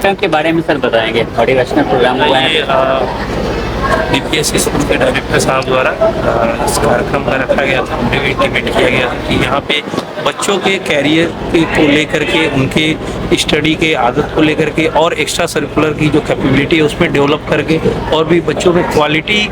कार्यक्रम के बारे में सर बताएंगे, मोटिवेशनल प्रोग्राम हुआ है। DPS स्कूल के डायरेक्टर साहब द्वारा इस कार्यक्रम का रखा गया था, उन्हें भी इंटीमेट किया गया था कि यहाँ पे बच्चों के कैरियर को लेकर के, उनके स्टडी के आदत को लेकर के और एक्स्ट्रा सर्कुलर की जो कैपेबिलिटी है उसमें डेवलप करके और भी बच्चों में क्वालिटी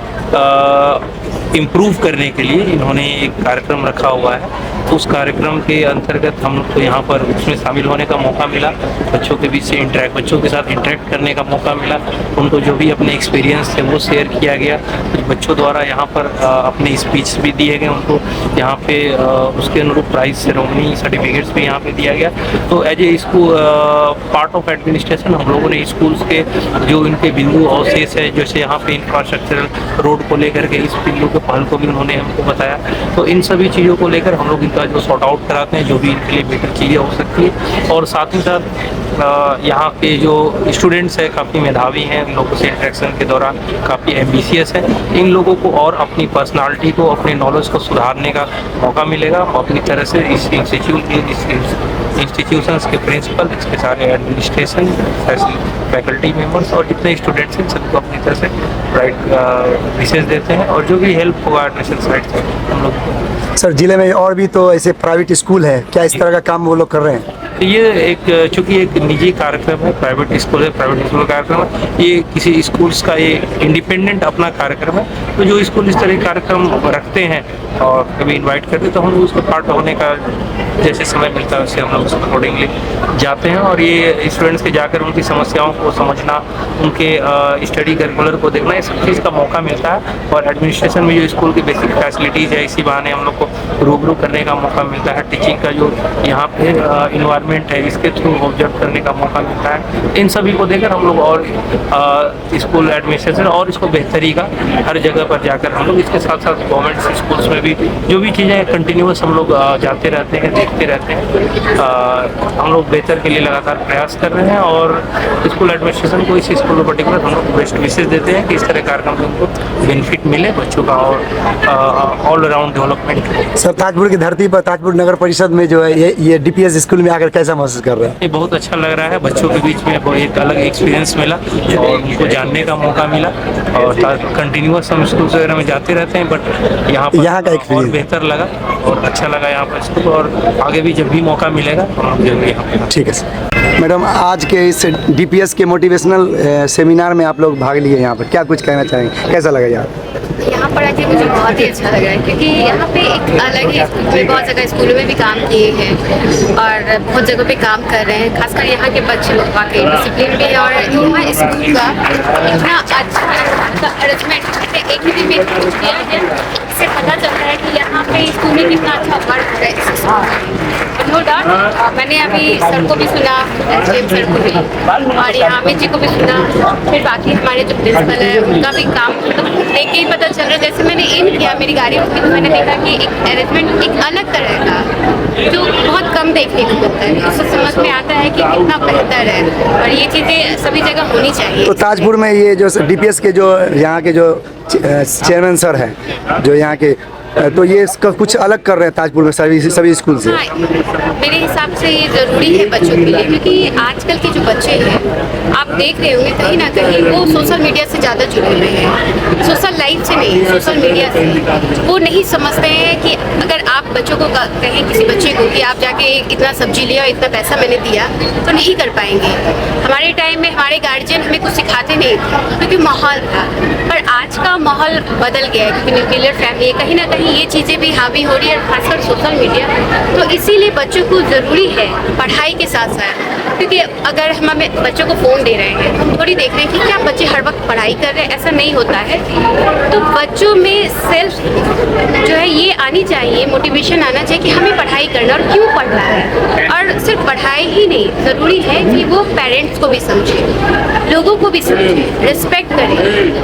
इम्प्रूव करने के लिए इन्होंने एक कार्यक्रम रखा हुआ है। तो उस कार्यक्रम के अंतर्गत हम लोग को यहाँ पर उसमें शामिल होने का मौका मिला, बच्चों के बीच से बच्चों के साथ इंटरेक्ट करने का मौका मिला, उनको जो भी अपने एक्सपीरियंस थे वो शेयर किया गया। कुछ बच्चों द्वारा यहाँ पर अपने स्पीच भी दिए गए उनको, यहाँ पे उसके अनुरूप प्राइज सेरेमनी सर्टिफिकेट्स भी यहाँ पे दिया गया। तो as a school part of administration हम लोगों ने स्कूल्स के जो इनके बिंदु अवशेष है, जैसे यहाँ पे इंफ्रास्ट्रक्चरल रोड को लेकर के इस बिंदु के पहल को भी उन्होंने हमको बताया। तो इन सभी चीज़ों को लेकर हम लोग इनका जो सॉर्ट आउट कराते हैं, जो भी इनके लिए बेटर चीज़ें हो सकती है। और साथ ही साथ यहाँ के जो स्टूडेंट्स हैं काफ़ी मेधावी हैं, इन लोगों से इंटरेक्शन के दौरान काफ़ी एम्बिशियस है। इन लोगों को और अपनी पर्सनालिटी को, अपने नॉलेज को सुधारने का मौका मिलेगा। अपनी तरह से इस इंस्टीट्यूशंस के प्रिंसिपल, इसके सारे एडमिनिस्ट्रेशन, फैकल्टी मेंबर्स और जितने स्टूडेंट्स हैं सबको अपनी तरह से राइट विशेष देते हैं और जो भी हेल्प होगा एडमिशन साइड से हम लोग। सर जिले में और भी तो ऐसे प्राइवेट स्कूल है, क्या इस तरह का काम वो लोग कर रहे हैं? ये एक चूँकि एक निजी कार्यक्रम है, प्राइवेट स्कूल है, प्राइवेट स्कूल का कार्यक्रम है, ये किसी स्कूल्स का ये इंडिपेंडेंट अपना कार्यक्रम है। तो जो स्कूल इस तरह के कार्यक्रम रखते हैं और कभी इनवाइट करते हैं तो हम लोग उसका पार्ट होने का जैसे समय मिलता है उससे हम लोग उसको अकॉर्डिंगली जाते हैं। और ये स्टूडेंट्स के जाकर उनकी समस्याओं को समझना, उनके स्टडी करिकुलर को देखना, ये सब चीज़ का मौका मिलता है। और एडमिनिस्ट्रेशन में जो स्कूल की बेसिक फैसिलिटीज़ है, इसी बहाने हम लोग को रूबरू करने का मौका मिलता है। टीचिंग का जो यहाँ पे इन्वायरमेंट है, इसके थ्रू ऑब्जर्व करने का मौका मिलता है। इन सभी को देकर हम लोग और स्कूल एडमिनिस्ट्रेशन और इसको बेहतरी का हर जगह पर जाकर हम लोग, इसके साथ साथ गवर्नमेंट स्कूल्स में भी जो भी चीज़ें कंटिन्यूस हम लोग जाते रहते हैं, देखते रहते हैं। हम लोग बेहतर के लिए लगातार प्रयास कर रहे हैं और स्कूल एडमिनिस्ट्रेशन को इस स्कूल में पर्टिकुलर हम लोग बेस्ट विशेष देते हैं कि इस तरह कार्यक्रम से उनको बेनिफिट मिले बच्चों का और ऑल अराउंड डेवलपमेंट हो। सर ताजपुर की धरती पर ताजपुर नगर परिषद में जो है ये DPS स्कूल में आकर कैसा महसूस कर रहे हैं? ये बहुत अच्छा लग रहा है, बच्चों के बीच में एक अलग एक्सपीरियंस मिला और उनको जानने का मौका मिला। और कंटिन्यूस हम स्कूल वगैरह में जाते रहते हैं, बट यहाँ का और बेहतर लगा और अच्छा लगा यहाँ पर स्कूल। और आगे भी जब भी मौका मिलेगा हम जरूर यहाँ पे। ठीक है सर। मैडम आज के इस DPS के मोटिवेशनल सेमिनार में आप लोग भाग लिए, यहाँ पर क्या कुछ कहना चाहेंगे, कैसा लगा यार? यहाँ पर आके मुझे बहुत ही अच्छा लगा है क्योंकि यहाँ पे एक अलग ही मैं बहुत जगह स्कूलों में भी काम किए हैं और बहुत जगह पे काम कर रहे हैं। खासकर यहाँ के बच्चे लोग वाकई डिसिप्लिन भी है और यहाँ स्कूल का इतना अच्छा अरेंजमेंट एक ही दिन में किया गया, इससे पता चलता है कि यहाँ पे स्कूल में कितना अच्छा वर्क हो रहा है इस स्कूल में। नो डाउट मैंने अभी सर को भी सुना, SDM सर को भी, और यहाँ अमित जी को भी सुना, फिर बाकी हमारे जो प्रिंसिपल है उनका भी काम मतलब देख के ही पता चल रहा है। जैसे मैंने इन किया मेरी गाड़ी रुकी तो मैंने देखा कि एक अरेंजमेंट एक अलग तरह का जो बहुत कम देखने को मिलता है, उससे समझ में आता है कि कितना बेहतर है और ये चीज़ें सभी जगह होनी चाहिए। तो ताजपुर में ये जो DPS के जो यहाँ के जो चेयरमैन सर हैं जो यहाँ के, तो ये इसका कुछ अलग कर रहे हैं ताजपुर में सभी स्कूल से। हाँ, मेरे हिसाब से ये ज़रूरी है बच्चों के लिए क्योंकि आजकल के जो बच्चे हैं आप देख रहे होंगे कहीं ना कहीं वो सोशल मीडिया से ज़्यादा जुड़े हुए हैं, सोशल लाइफ से नहीं, सोशल मीडिया से। वो नहीं समझते हैं कि अगर आप बच्चों को कहें किसी बच्चे को कि आप जाके इतना सब्जी लिया, इतना पैसा मैंने दिया, तो नहीं कर पाएंगे। हमारे टाइम में हमारे गार्जियन हमें कुछ सिखाते नहीं थे क्योंकि माहौल था, पर आज का माहौल बदल गया है क्योंकि न्यूक्लियर फैमिली कहीं ना कहीं ये चीज़ें भी हावी हो रही है, खासकर सोशल मीडिया। तो इसीलिए बच्चों को ज़रूरी है पढ़ाई के साथ साथ, क्योंकि अगर हम हमें बच्चों को फ़ोन दे रहे हैं हम थोड़ी देख रहे हैं कि क्या बच्चे हर वक्त पढ़ाई कर रहे हैं, ऐसा नहीं होता है। तो बच्चों में सेल्फ जो है ये आनी चाहिए, मोटिवेशन आना चाहिए कि हमें पढ़ाई करना और क्यों पढ़ना है। और सिर्फ पढ़ाई ही नहीं, ज़रूरी है कि वो पेरेंट्स को भी समझें, लोगों को भी समझें, रिस्पेक्ट करें।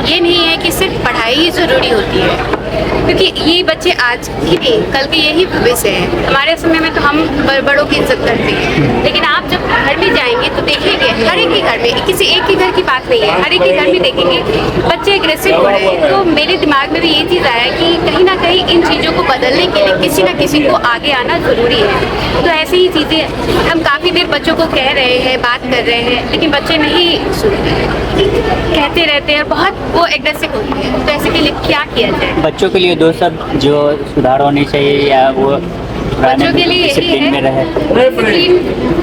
ये नहीं है कि सिर्फ पढ़ाई ही ज़रूरी होती है क्योंकि ये बच्चे आज ही नहीं कल के यही भविष्य है। हमारे समय में तो हम बड़ों की इज्जत करते हैं, लेकिन आप जब घर में जाएंगे तो देखेंगे हर एक के घर में, किसी एक के घर की बात नहीं है, हर एक के घर में देखेंगे बच्चे एग्रेसिव हो रहे हैं। तो मेरे दिमाग में भी ये चीज़ आया कि कहीं ना कहीं इन चीज़ों को बदलने के लिए किसी ना किसी को आगे आना ज़रूरी है। तो ऐसी ही चीज़ें हम काफ़ी देर बच्चों को कह रहे हैं, बात कर रहे हैं, लेकिन बच्चे नहीं सुन रहे हैं, कहते रहते हैं, बहुत वो एग्रेसिव होते हैं। तो ऐसे के लिए क्या किया जाए? बच्चों के लिए दो सब जो सुधार होने चाहिए या वो बच्चों के लिए यही डिसिप्लिन में रहे। है डिसिप्लिन।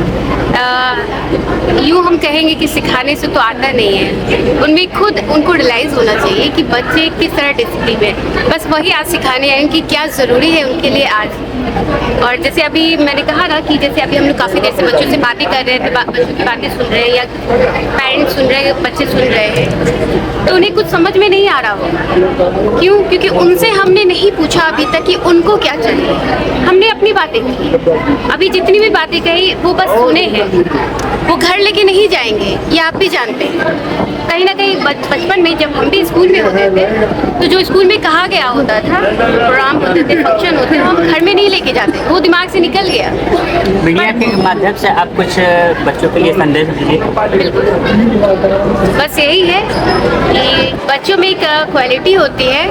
यूँ हम कहेंगे कि सिखाने से तो आता नहीं है, उनमें खुद उनको रियलाइज़ होना चाहिए कि बच्चे किस तरह डिसिप्लिन है। बस वही आज सिखाने आए कि क्या ज़रूरी है उनके लिए आज। और जैसे अभी मैंने कहा ना कि जैसे अभी हम लोग काफ़ी देर से बच्चों से बातें कर रहे थे, बच्चों की बातें सुन रहे हैं या पेरेंट्स सुन रहे हैं, बच्चे सुन रहे हैं, तो उन्हें कुछ समझ में नहीं आ रहा होगा। क्यों? क्योंकि उनसे हमने नहीं पूछा अभी तक कि उनको क्या चाहिए। हमने अपनी बातें कही, अभी जितनी भी बातें कही वो बस सुने हैं, वो घर लेके नहीं जाएंगे, ये आप भी जानते हैं। कहीं ना कहीं बचपन में जब हम भी स्कूल में होते थे, तो जो स्कूल में कहा गया होता था, प्रोग्राम होते थे, फंक्शन होते थे, वो हम घर में नहीं लेके जाते, वो दिमाग से निकल गया। मीडिया के माध्यम से आप कुछ बच्चों के लिए संदेश दीजिए। बस यही है कि बच्चों में एक क्वालिटी होती है,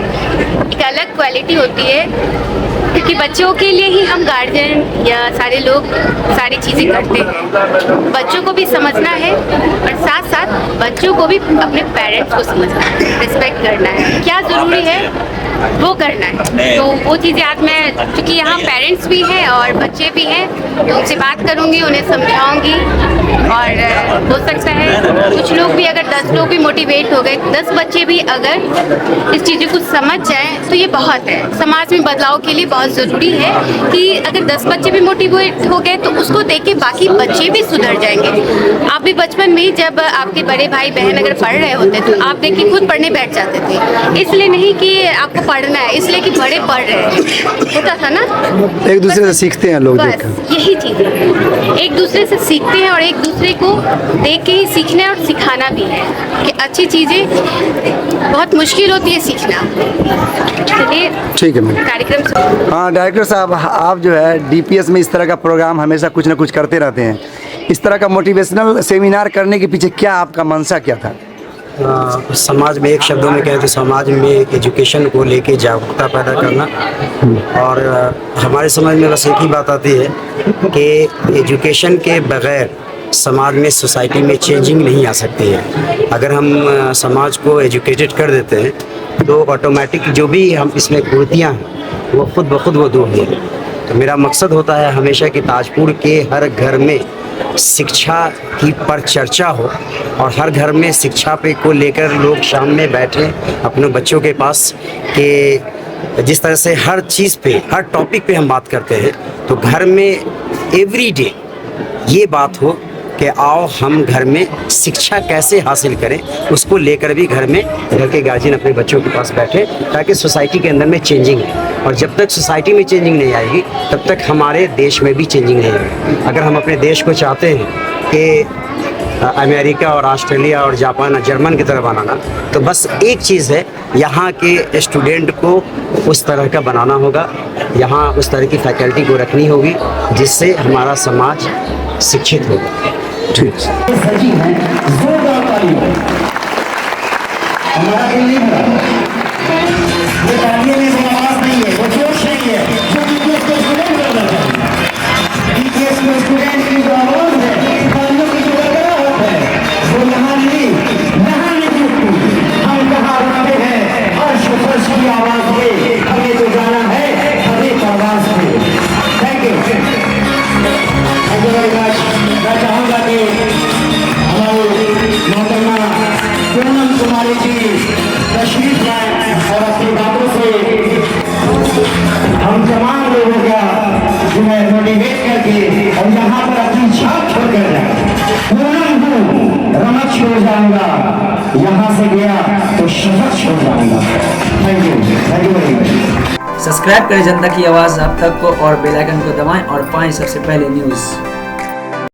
एक अलग क्वालिटी होती है, क्योंकि बच्चों के लिए ही हम गार्जियन या सारे लोग सारी चीज़ें करते हैं। बच्चों को भी समझना है और साथ साथ बच्चों को भी अपने पेरेंट्स को समझना है, रिस्पेक्ट करना है, क्या ज़रूरी है वो करना है। तो वो चीज़ें आज मैं, क्योंकि यहाँ पेरेंट्स भी हैं और बच्चे भी हैं, तो उनसे बात करूँगी, उन्हें समझाऊँगी। और हो सकता है कुछ लोग भी, अगर 10 लोग भी मोटिवेट हो गए, 10 बच्चे भी अगर इस चीज़ों को समझ जाएं तो ये बहुत है। समाज में बदलाव के लिए बहुत ज़रूरी है कि अगर 10 बच्चे भी मोटिवेट हो गए तो उसको देख के बाकी बच्चे भी सुधर जाएंगे। आप भी बचपन में जब आपके बड़े भाई बहन अगर पढ़ रहे होते तो आप देख के खुद पढ़ने बैठ जाते थे, इसलिए नहीं कि आपको पढ़ना है, इसलिए कि बड़े पढ़ रहे हैं, होता था ना। एक दूसरे से सीखते हैं लोग, बस देखकर। यही चीज़ है, एक दूसरे से सीखते हैं और एक दूसरे को देख के ही सीखना है और सिखाना भी है कि अच्छी चीज़ें बहुत मुश्किल होती है सीखना। चलिए ठीक है मैम। कार्यक्रम। हाँ डायरेक्टर साहब, आप जो है डीपीएस में इस तरह का प्रोग्राम हमेशा कुछ ना कुछ करते रहते हैं। इस तरह का मोटिवेशनल सेमिनार करने के पीछे क्या आपका मंशा क्या था? समाज में, एक शब्दों में कहें तो समाज में एजुकेशन को लेके जागरूकता पैदा करना। और हमारे समझ में बस एक ही बात आती है कि एजुकेशन के बगैर समाज में, सोसाइटी में चेंजिंग नहीं आ सकती है। अगर हम समाज को एजुकेटेड कर देते हैं तो ऑटोमेटिक जो भी हम इसमें कुरीतियाँ हैं वो खुद ब खुद वो दूर होंगी। तो मेरा मकसद होता है हमेशा कि ताजपुर के हर घर में शिक्षा की पर चर्चा हो और हर घर में शिक्षा पे को लेकर लोग शाम में बैठे अपने बच्चों के पास कि जिस तरह से हर चीज़ पे, हर टॉपिक पे हम बात करते हैं, तो घर में एवरी डे ये बात हो कि आओ हम घर में शिक्षा कैसे हासिल करें, उसको लेकर भी घर के गार्जियन अपने बच्चों के पास बैठे, ताकि सोसाइटी के अंदर में चेंजिंग है। और जब तक सोसाइटी में चेंजिंग नहीं आएगी तब तक हमारे देश में भी चेंजिंग नहीं आएगी। अगर हम अपने देश को चाहते हैं कि अमेरिका और ऑस्ट्रेलिया और जापान और जर्मन की तरह बनाना, तो बस एक चीज़ है, यहाँ के स्टूडेंट को उस तरह का बनाना होगा, यहाँ उस तरह की फैकल्टी को रखनी होगी जिससे हमारा समाज शिक्षित होगा। ठीक हम तमाम लोगों का जो है मोटिवेट करके और यहाँ पर अपनी छाप छोड़कर जाए। पूनम हूँ, रमक छोड़ जाऊंगा, यहाँ से गया तो शहर छोड़ जाऊंगा। Thank you very much. Subscribe करें जनता की आवाज़ आप तक को और बेल आइकन को दबाएं और पाएं सबसे पहले न्यूज़।